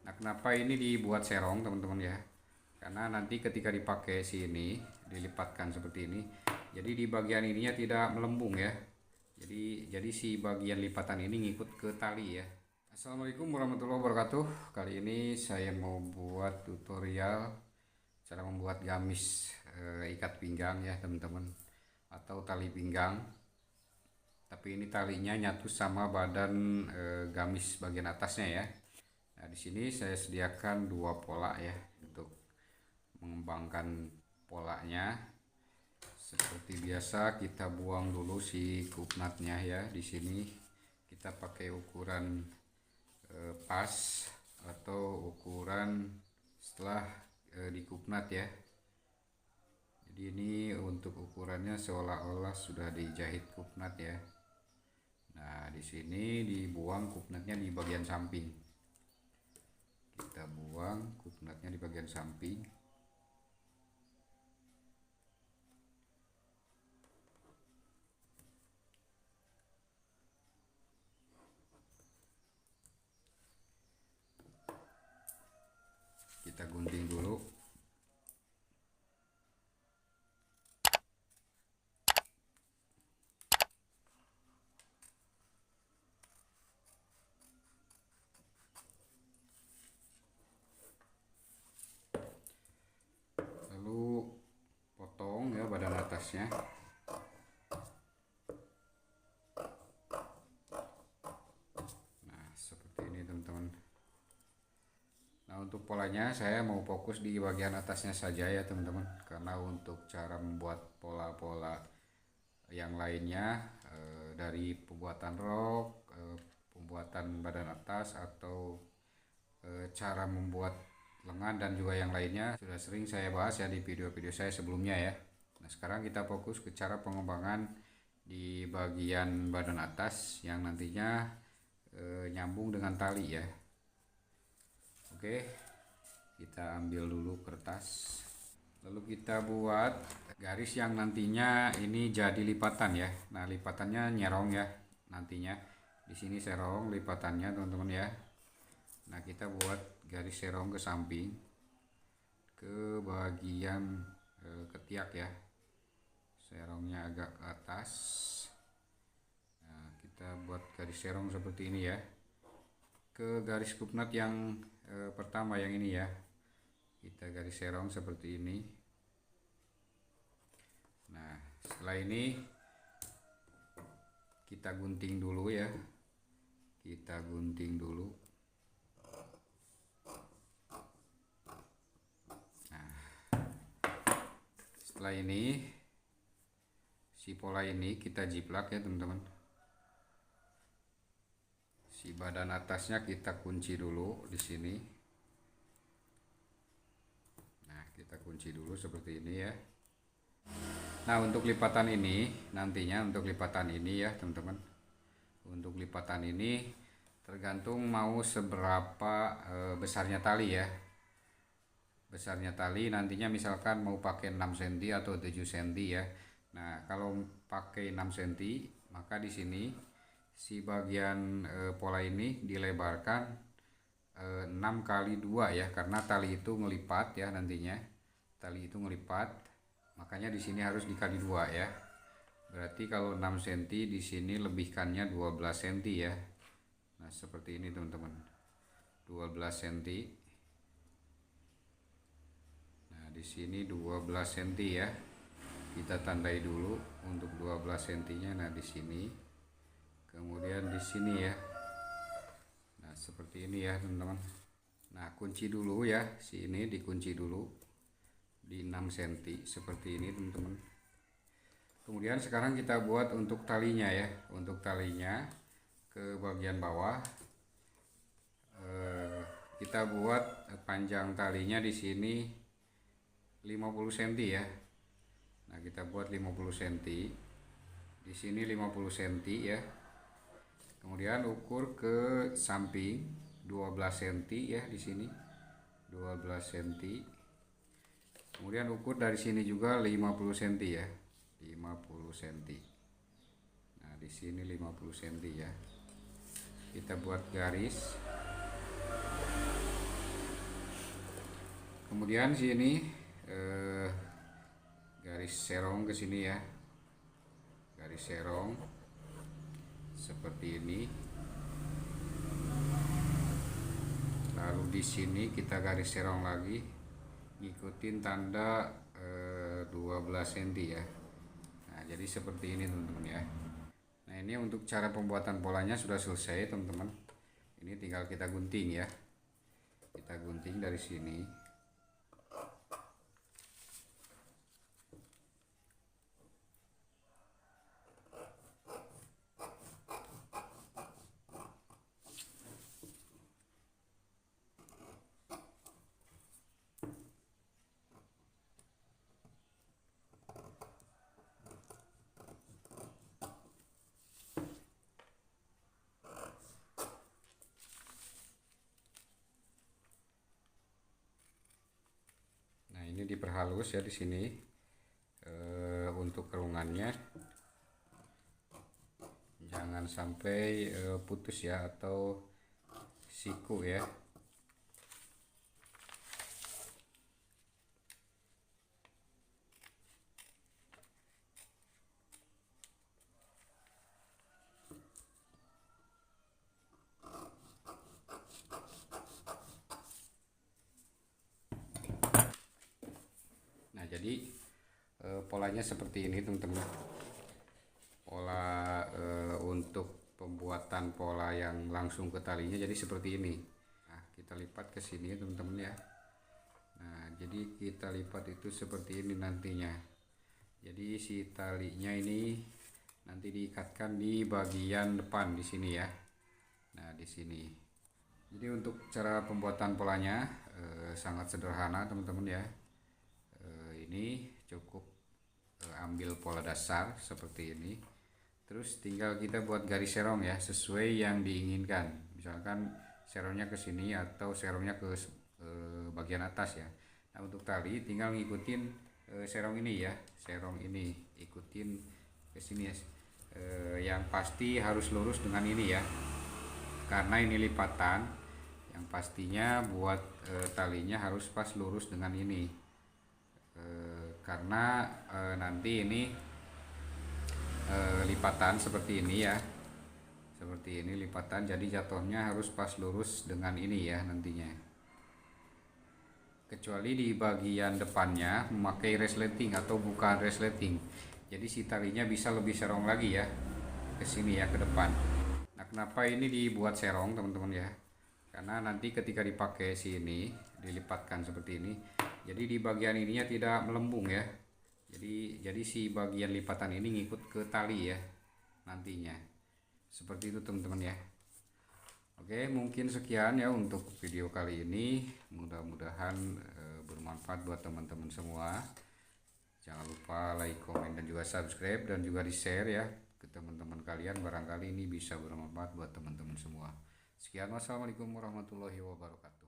Nah, kenapa ini dibuat serong teman-teman ya? Karena nanti ketika dipakai sini, dilipatkan seperti ini, jadi di bagian ininya tidak melembung ya. Jadi si bagian lipatan ini ngikut ke tali ya. Assalamualaikum warahmatullahi wabarakatuh. Kali ini saya mau buat tutorial cara membuat gamis ikat pinggang ya teman-teman, atau tali pinggang. Tapi ini talinya nyatu sama badan gamis bagian atasnya ya. Nah, di sini saya sediakan dua pola ya untuk mengembangkan polanya. Seperti biasa kita buang dulu si kupnatnya ya. Di sini kita pakai ukuran pas atau ukuran setelah dikupnat ya. Jadi ini untuk ukurannya seolah-olah sudah dijahit kupnat ya. Nah, di sini dibuang kupnatnya di bagian samping. Kita buang kupnatnya di bagian samping. Kita gunting dulu. Lalu potong ya badan atasnya. Nah, seperti ini teman-teman. Nah, untuk polanya saya mau fokus di bagian atasnya saja ya teman-teman, karena untuk cara membuat pola-pola yang lainnya dari pembuatan rok, pembuatan badan atas, atau cara membuat lengan dan juga yang lainnya sudah sering saya bahas ya di video-video saya sebelumnya ya. Nah, sekarang kita fokus ke cara pengembangan di bagian badan atas yang nantinya nyambung dengan tali ya. Oke, kita ambil dulu kertas, lalu kita buat garis yang nantinya ini jadi lipatan ya. Nah, lipatannya nyerong ya nantinya. Di sini serong lipatannya teman-teman ya. Nah, kita buat garis serong ke samping, ke bagian ketiak ya. Serongnya agak ke atas. Nah, kita buat garis serong seperti ini ya. Ke garis kupnat yang pertama yang ini ya, kita garis serong seperti ini. Nah, setelah ini kita gunting dulu ya, kita gunting dulu. Nah, setelah ini si pola ini kita jiplak ya teman-teman. Si badan atasnya kita kunci dulu di sini. Nah, kita kunci dulu seperti ini ya. Nah, untuk lipatan ini nantinya, untuk lipatan ini ya teman-teman, untuk lipatan ini tergantung mau seberapa besarnya tali ya. Besarnya tali nantinya misalkan mau pakai 6 cm atau 7 cm ya. Nah, kalau pakai 6 cm maka di sini si bagian pola ini dilebarkan 6 kali 2 ya, karena tali itu ngelipat ya nantinya. Tali itu ngelipat, makanya di sini harus dikali 2 ya. Berarti kalau 6 cm di sini lebihkannya 12 cm ya. Nah, seperti ini teman-teman. 12 cm. Nah, di sini 12 cm ya. Kita tandai dulu untuk 12 cm-nya. Nah, di sini. Kemudian di sini ya. Nah, seperti ini ya teman-teman. Nah, kunci dulu ya, si ini dikunci dulu di 6 cm seperti ini teman-teman. Kemudian sekarang kita buat untuk talinya ya. Untuk talinya ke bagian bawah kita buat panjang talinya di sini 50 cm ya. Nah, kita buat 50 cm. Di sini 50 cm ya. Kemudian ukur ke samping 12 cm ya di sini. 12 cm. Kemudian ukur dari sini juga 50 cm ya. 50 cm. Nah, di sini 50 cm ya. Kita buat garis. kemudian sini garis serong ke sini ya, garis serong seperti ini. Lalu di sini kita garis serong lagi, ngikutin tanda 12 cm ya. Nah, jadi seperti ini teman-teman ya. Nah, ini untuk cara pembuatan polanya sudah selesai teman-teman. Ini tinggal kita gunting ya. Kita gunting dari sini. Ini diperhalus ya di sini untuk kerungannya, jangan sampai putus ya atau siku ya. Jadi polanya seperti ini teman-teman. Pola untuk pembuatan pola yang langsung ke talinya jadi seperti ini. Nah, kita lipat ke sini teman-teman ya. Nah, jadi kita lipat itu seperti ini nantinya. Jadi si talinya ini nanti diikatkan di bagian depan di sini ya. Nah, di sini. Jadi untuk cara pembuatan polanya sangat sederhana teman-teman ya. Ini cukup ambil pola dasar seperti ini, terus tinggal kita buat garis serong ya sesuai yang diinginkan. Misalkan serongnya ke sini atau serongnya ke bagian atas ya. Nah, untuk tali tinggal ngikutin serong ini ya, serong ini ikutin ke sini ya. Yang pasti harus lurus dengan ini ya, karena ini lipatan. Yang pastinya buat talinya harus pas lurus dengan ini. Karena nanti ini lipatan seperti ini ya, seperti ini lipatan, jadi jatuhnya harus pas lurus dengan ini ya nantinya. Kecuali di bagian depannya memakai resleting atau bukan resleting, jadi si talinya bisa lebih serong lagi ya ke sini ya, ke depan. Nah, kenapa ini dibuat serong teman-teman ya, karena nanti ketika dipakai sini dilipatkan seperti ini, jadi di bagian ininya tidak melembung ya. Jadi si bagian lipatan ini ngikut ke tali ya nantinya. Seperti itu teman-teman ya. Oke, mungkin sekian ya untuk video kali ini. Mudah-mudahan bermanfaat buat teman-teman semua. Jangan lupa like, komen, dan juga subscribe, dan juga di share ya ke teman-teman kalian. Barangkali ini bisa bermanfaat buat teman-teman semua. Sekian, wassalamualaikum warahmatullahi wabarakatuh.